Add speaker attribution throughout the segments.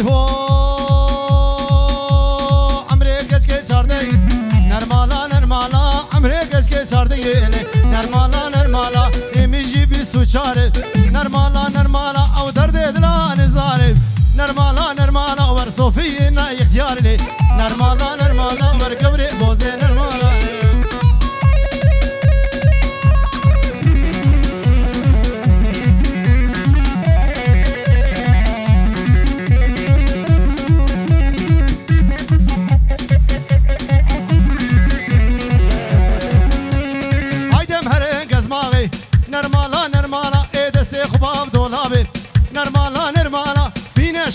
Speaker 1: های هو عمره کش که چارده نرمالا نرمالا عمره کش که چارده نرمالا نرمالا امیجی بی سوچاره نرمالا نرمالا او درد دلا نزاره نرمالا نرمالا ور صوفی نا اختیار لی نرمالا نرمالا ور کبر بوزه نرمالا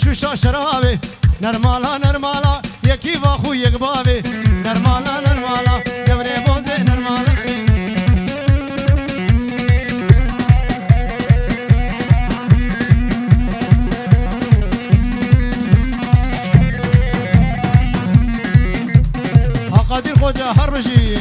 Speaker 1: شوشا شرابي نرمالا نرمالا يكي واخو يقبابي نرمالا نرمالا قبري بوزي نرمالا قادر خوجا هربجي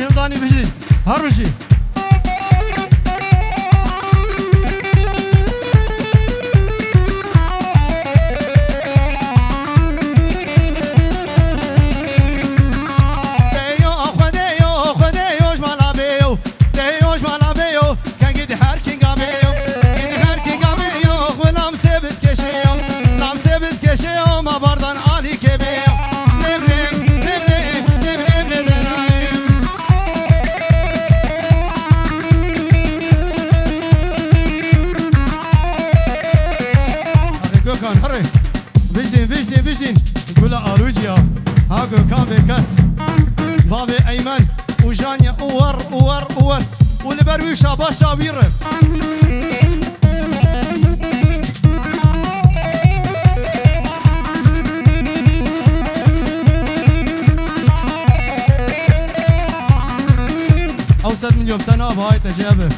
Speaker 1: هلداني بجي هربجي باشا بيره أوسط من يوم سنة بهاي تجابه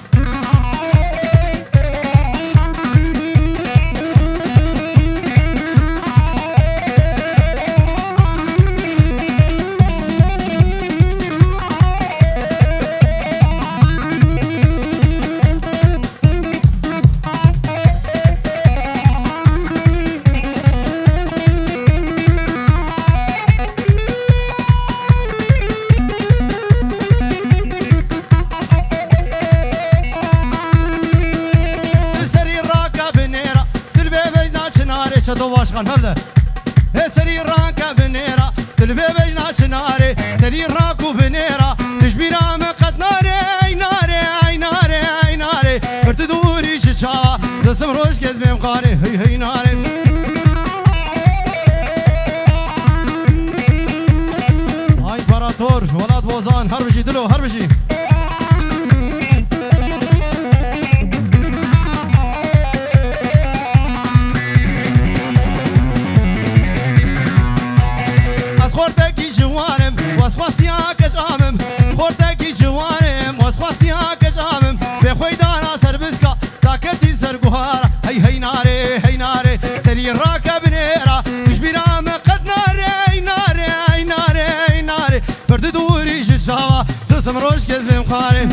Speaker 1: شدو باشخان هذا سري راكا بنيرة تلبي بينا شناري سري راكو بنيرة تشبيرا مقد ناري اي ناري اي ناري اي ناري برتدوري ششا دسم روش كز بمقاري هي هي ناري هاي امبراطور ولاد بوزان هربشي دلو هربشي روش كذب مقارن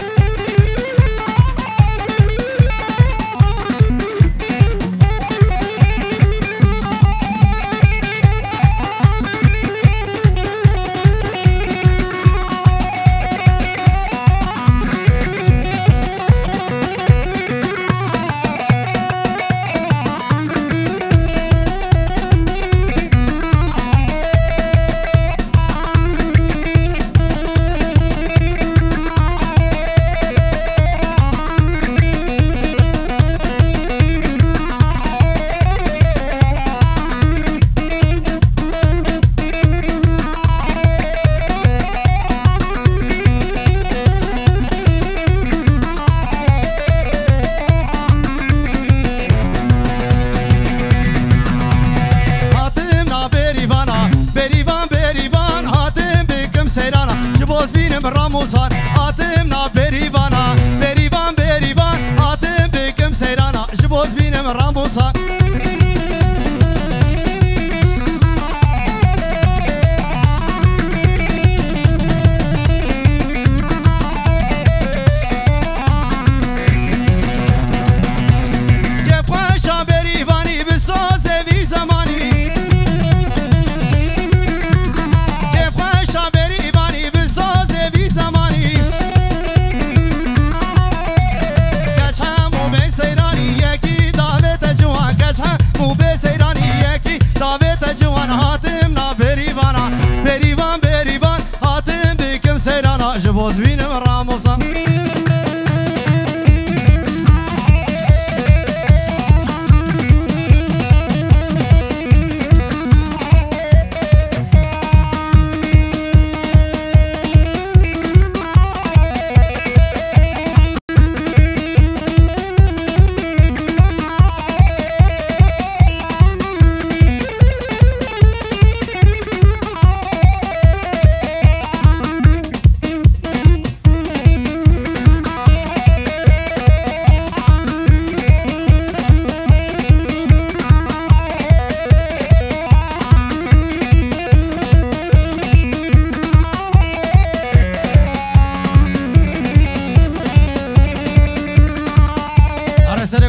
Speaker 1: بینم راموزان هاتم نا بریوانا بریوان بریوان هاتم بکم سیرانا جبوز بینم راموزان جبوز بینم راموزان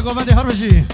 Speaker 1: گوبنده هر بشی